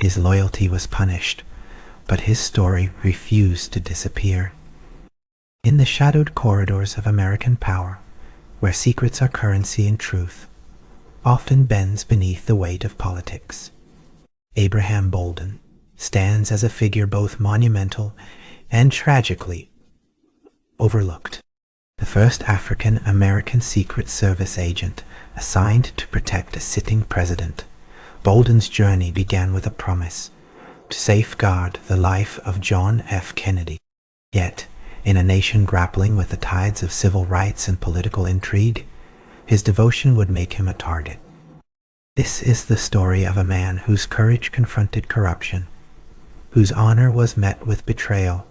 His loyalty was punished, but his story refused to disappear. In the shadowed corridors of American power, where secrets are currency and truth often bends beneath the weight of politics, Abraham Bolden stands as a figure both monumental and tragically overlooked. The first African-American Secret Service agent assigned to protect a sitting president, Bolden's journey began with a promise to safeguard the life of John F. Kennedy. Yet, in a nation grappling with the tides of civil rights and political intrigue, his devotion would make him a target. This is the story of a man whose courage confronted corruption, whose honor was met with betrayal,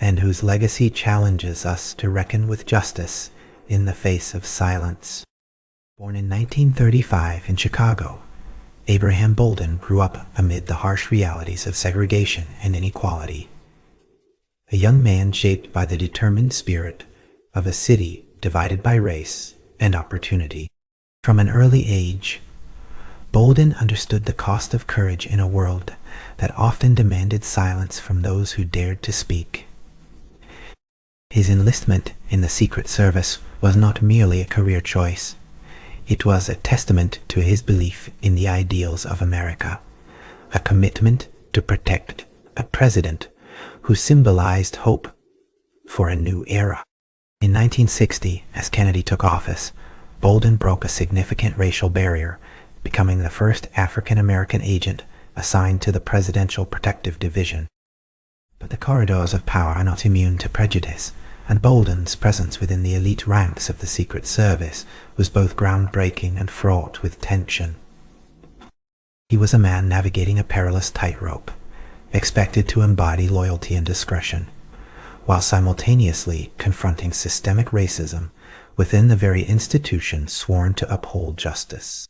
and whose legacy challenges us to reckon with justice in the face of silence. Born in 1935 in Chicago, Abraham Bolden grew up amid the harsh realities of segregation and inequality. A young man shaped by the determined spirit of a city divided by race and opportunity. From an early age, Bolden understood the cost of courage in a world that often demanded silence from those who dared to speak. His enlistment in the Secret Service was not merely a career choice. It was a testament to his belief in the ideals of America, a commitment to protect a president who symbolized hope for a new era. In 1960, as Kennedy took office, Bolden broke a significant racial barrier, becoming the first African-American agent assigned to the Presidential Protective Division. But the corridors of power are not immune to prejudice, and Bolden's presence within the elite ranks of the Secret Service was both groundbreaking and fraught with tension. He was a man navigating a perilous tightrope, expected to embody loyalty and discretion, while simultaneously confronting systemic racism within the very institution sworn to uphold justice.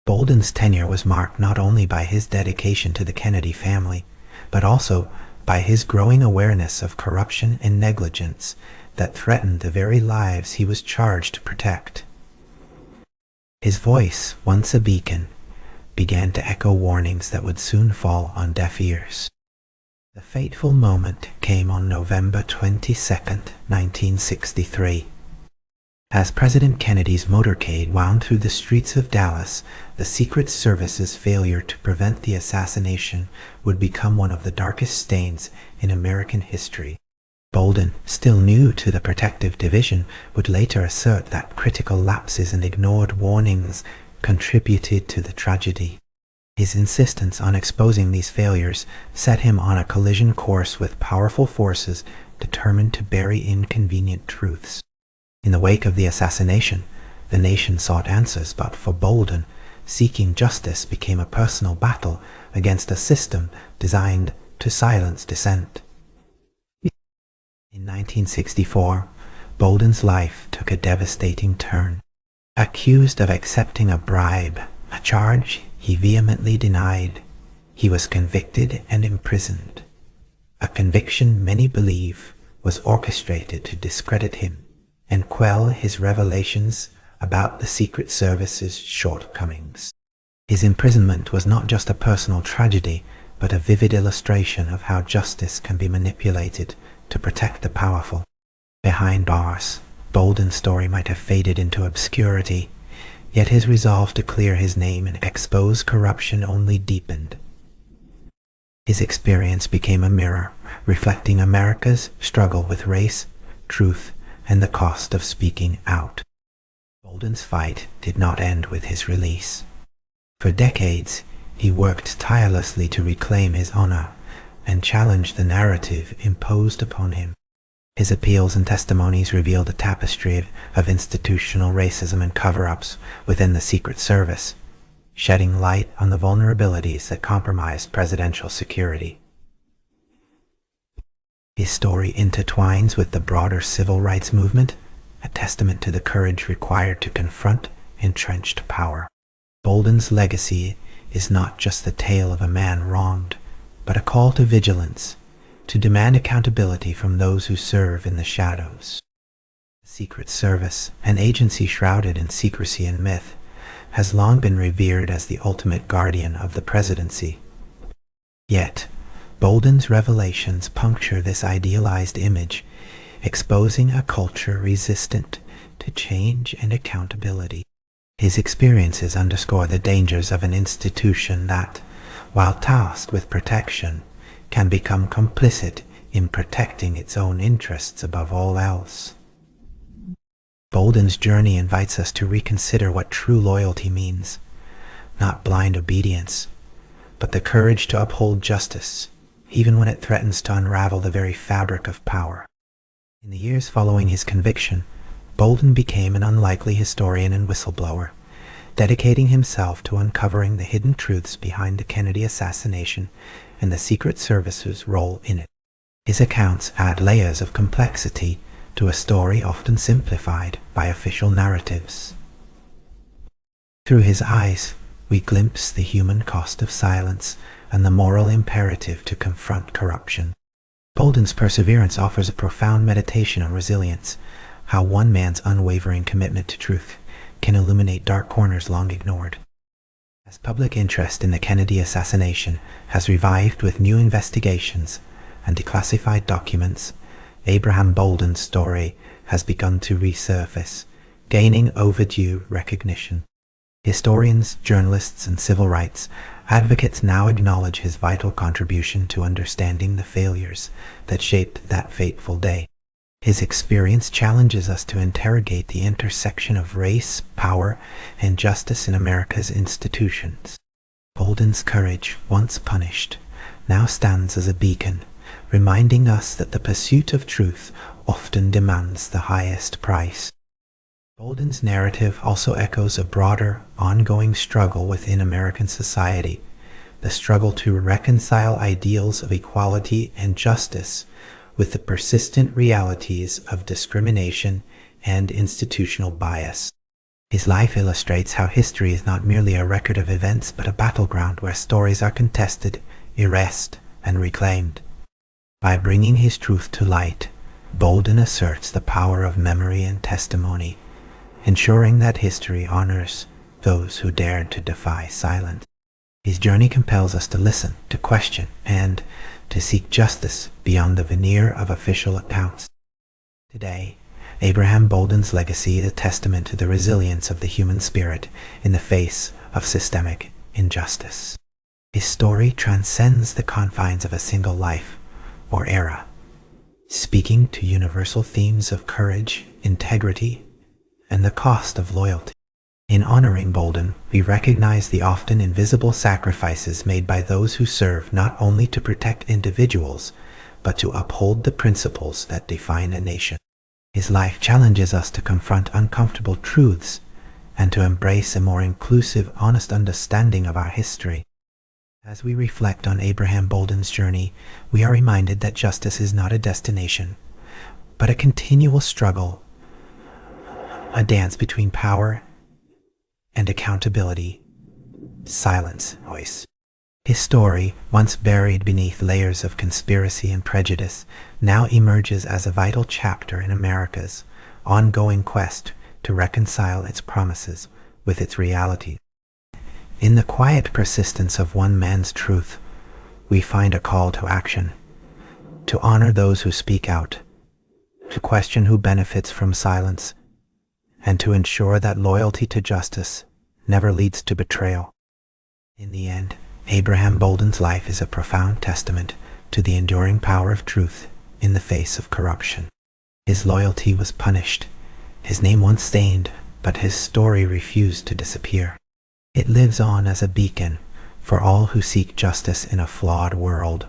Bolden's tenure was marked not only by his dedication to the Kennedy family, but also by his growing awareness of corruption and negligence that threatened the very lives he was charged to protect. His voice, once a beacon, began to echo warnings that would soon fall on deaf ears. The fateful moment came on November 22, 1963. As President Kennedy's motorcade wound through the streets of Dallas, the Secret Service's failure to prevent the assassination would become one of the darkest stains in American history. Bolden, still new to the Protective Division, would later assert that critical lapses and ignored warnings contributed to the tragedy. His insistence on exposing these failures set him on a collision course with powerful forces determined to bury inconvenient truths. In the wake of the assassination, the nation sought answers, but for Bolden, seeking justice became a personal battle against a system designed to silence dissent. In 1964, Bolden's life took a devastating turn. Accused of accepting a bribe, a charge he vehemently denied, he was convicted and imprisoned. A conviction many believe was orchestrated to discredit him and quell his revelations about the Secret Service's shortcomings. His imprisonment was not just a personal tragedy, but a vivid illustration of how justice can be manipulated to protect the powerful. Behind bars, Bolden's story might have faded into obscurity, yet his resolve to clear his name and expose corruption only deepened. His experience became a mirror, reflecting America's struggle with race, truth, and the cost of speaking out. Bolden's fight did not end with his release. For decades, he worked tirelessly to reclaim his honor and challenge the narrative imposed upon him. His appeals and testimonies revealed a tapestry of institutional racism and cover-ups within the Secret Service, shedding light on the vulnerabilities that compromised presidential security. His story intertwines with the broader civil rights movement, a testament to the courage required to confront entrenched power. Bolden's legacy is not just the tale of a man wronged, but a call to vigilance, to demand accountability from those who serve in the shadows. The Secret Service, an agency shrouded in secrecy and myth, has long been revered as the ultimate guardian of the presidency. Yet, Bolden's revelations puncture this idealized image, exposing a culture resistant to change and accountability. His experiences underscore the dangers of an institution that, while tasked with protection, can become complicit in protecting its own interests above all else. Bolden's journey invites us to reconsider what true loyalty means, not blind obedience, but the courage to uphold justice, even when it threatens to unravel the very fabric of power. In the years following his conviction, Bolden became an unlikely historian and whistleblower, dedicating himself to uncovering the hidden truths behind the Kennedy assassination and the Secret Service's role in it. His accounts add layers of complexity to a story often simplified by official narratives. Through his eyes, we glimpse the human cost of silence and the moral imperative to confront corruption. Bolden's perseverance offers a profound meditation on resilience, how one man's unwavering commitment to truth can illuminate dark corners long ignored. As public interest in the Kennedy assassination has revived with new investigations and declassified documents, Abraham Bolden's story has begun to resurface, gaining overdue recognition. Historians, journalists, and civil rights advocates now acknowledge his vital contribution to understanding the failures that shaped that fateful day. His experience challenges us to interrogate the intersection of race, power, and justice in America's institutions. Bolden's courage, once punished, now stands as a beacon, reminding us that the pursuit of truth often demands the highest price. Bolden's narrative also echoes a broader, ongoing struggle within American society, the struggle to reconcile ideals of equality and justice with the persistent realities of discrimination and institutional bias. His life illustrates how history is not merely a record of events but a battleground where stories are contested, erased, and reclaimed. By bringing his truth to light, Bolden asserts the power of memory and testimony, ensuring that history honors those who dared to defy silence. His journey compels us to listen, to question, and to seek justice beyond the veneer of official accounts. Today, Abraham Bolden's legacy is a testament to the resilience of the human spirit in the face of systemic injustice. His story transcends the confines of a single life or era, speaking to universal themes of courage, integrity, and the cost of loyalty. In honoring Bolden, we recognize the often invisible sacrifices made by those who serve not only to protect individuals, but to uphold the principles that define a nation. His life challenges us to confront uncomfortable truths and to embrace a more inclusive, honest understanding of our history. As we reflect on Abraham Bolden's journey, we are reminded that justice is not a destination, but a continual struggle, a dance between power and accountability, silence, voice. His story, once buried beneath layers of conspiracy and prejudice, now emerges as a vital chapter in America's ongoing quest to reconcile its promises with its reality. In the quiet persistence of one man's truth, we find a call to action, to honor those who speak out, to question who benefits from silence, and to ensure that loyalty to justice never leads to betrayal. In the end, Abraham Bolden's life is a profound testament to the enduring power of truth in the face of corruption. His loyalty was punished, his name once stained, but his story refused to disappear. It lives on as a beacon for all who seek justice in a flawed world,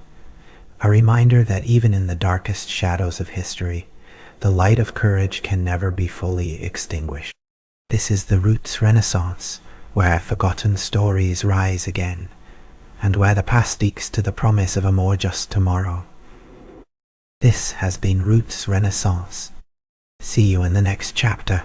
a reminder that even in the darkest shadows of history, the light of courage can never be fully extinguished. This is the Roots Renaissance, where forgotten stories rise again, and where the past speaks to the promise of a more just tomorrow. This has been Roots Renaissance. See you in the next chapter.